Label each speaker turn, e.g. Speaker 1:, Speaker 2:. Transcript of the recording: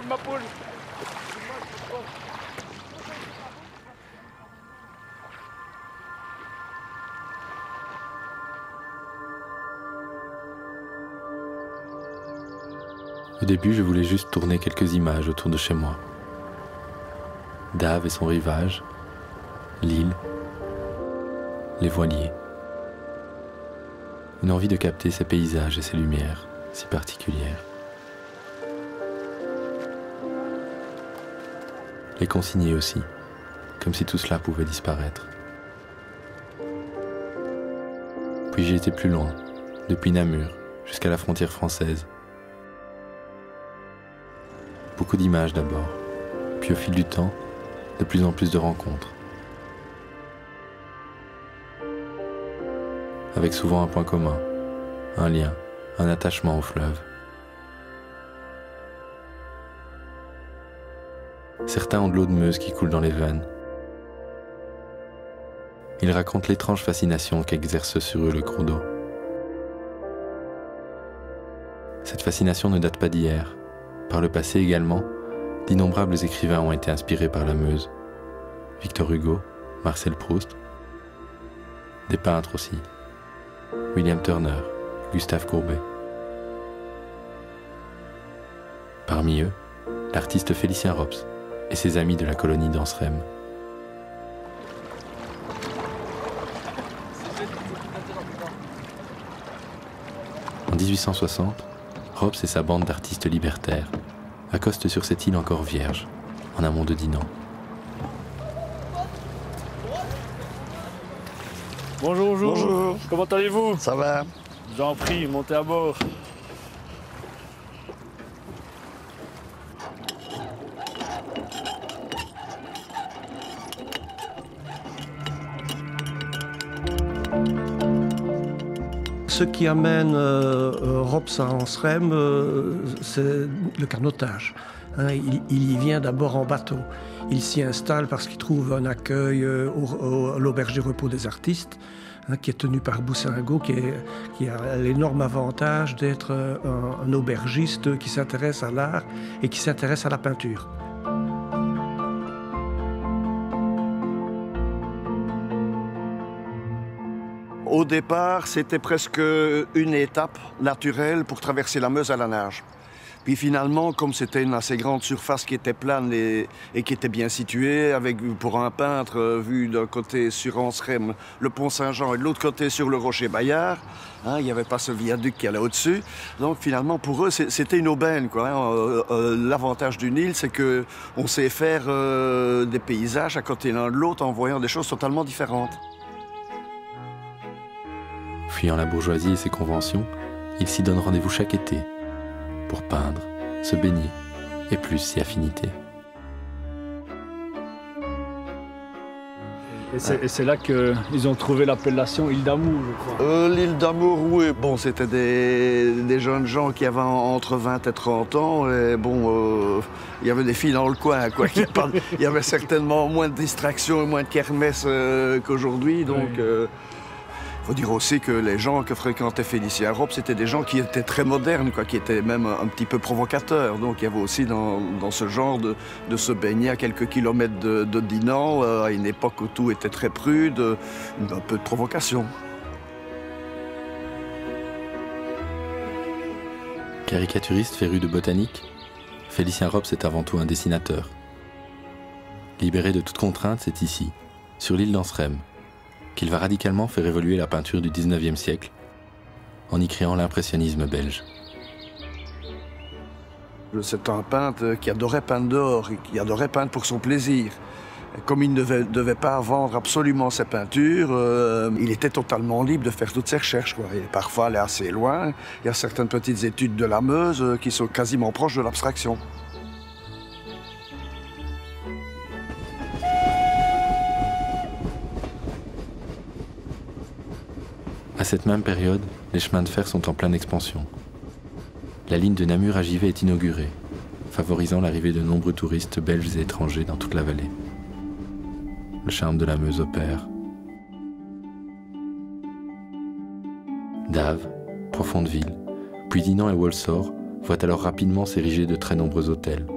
Speaker 1: ma poule.
Speaker 2: Au début, je voulais juste tourner quelques images autour de chez moi. Dave et son rivage, l'île, les voiliers. Une envie de capter ces paysages et ces lumières si particulières. Les consigner aussi, comme si tout cela pouvait disparaître. Puis j'ai été plus loin, depuis Namur jusqu'à la frontière française. Beaucoup d'images d'abord, puis au fil du temps, de plus en plus de rencontres. Avec souvent un point commun, un lien, un attachement au fleuve. Certains ont de l'eau de Meuse qui coule dans les veines. Ils racontent l'étrange fascination qu'exerce sur eux le cours d'eau. Cette fascination ne date pas d'hier. Par le passé également, d'innombrables écrivains ont été inspirés par la Meuse. Victor Hugo, Marcel Proust, des peintres aussi. William Turner, Gustave Courbet. Parmi eux, l'artiste Félicien Rops et ses amis de la colonie d'Anserem. En 1860, Rops et sa bande d'artistes libertaires accostent sur cette île encore vierge, en amont de Dinan.
Speaker 1: Bonjour, bonjour.
Speaker 3: Bonjour.
Speaker 1: Comment allez-vous?
Speaker 3: Ça va?
Speaker 1: Je vous en prie, montez à bord.
Speaker 4: Ce qui amène Rops à Anserem, c'est le canotage. Il y vient d'abord en bateau. Il s'y installe parce qu'il trouve un accueil à l'auberge du repos des artistes, qui est tenu par Boussingault, qui a l'énorme avantage d'être un aubergiste qui s'intéresse à l'art et qui s'intéresse à la peinture.
Speaker 3: Au départ, c'était presque une étape naturelle pour traverser la Meuse à la nage. Puis finalement, comme c'était une assez grande surface qui était plane et qui était bien située, avec pour un peintre vu d'un côté sur Anserem, le pont Saint-Jean, et de l'autre côté sur le rocher Bayard, il n'y avait pas ce viaduc qui allait au-dessus. Donc finalement, pour eux, c'était une aubaine, quoi. L'avantage d'une île, c'est qu'on sait faire des paysages à côté l'un de l'autre en voyant des choses totalement différentes.
Speaker 2: Fuyant la bourgeoisie et ses conventions, ils s'y donnent rendez-vous chaque été pour peindre, se baigner et plus si affinité.
Speaker 1: Et c'est là qu'ils ont trouvé l'appellation Île d'Amour, je crois.
Speaker 3: L'île d'Amour, oui. Bon, c'était des jeunes gens qui avaient entre 20 et 30 ans. Et bon, il y avait des filles dans le coin, quoi. Il y avait certainement moins de distractions et moins de kermesses qu'aujourd'hui. Donc, il faut dire aussi que les gens que fréquentait Félicien Rops, c'était des gens qui étaient très modernes, quoi, qui étaient même un petit peu provocateurs. Donc il y avait aussi dans ce genre de se baigner à quelques kilomètres de Dinan, à une époque où tout était très prude, un peu de provocation.
Speaker 2: Caricaturiste féru de botanique, Félicien Rops est avant tout un dessinateur. Libéré de toute contrainte, c'est ici, sur l'île d'Anserem, qu'il va radicalement faire évoluer la peinture du 19e siècle, en y créant l'impressionnisme belge.
Speaker 3: C'est un peintre qui adorait peindre dehors, et qui adorait peindre pour son plaisir. Et comme il ne devait pas vendre absolument ses peintures, il était totalement libre de faire toutes ses recherches, quoi. Et parfois aller assez loin. Il y a certaines petites études de la Meuse qui sont quasiment proches de l'abstraction.
Speaker 2: À cette même période, les chemins de fer sont en pleine expansion. La ligne de Namur à Givet est inaugurée, favorisant l'arrivée de nombreux touristes belges et étrangers dans toute la vallée. Le charme de la Meuse opère. Dave, Profonde Ville, puis Dinan et Walsall voient alors rapidement s'ériger de très nombreux hôtels.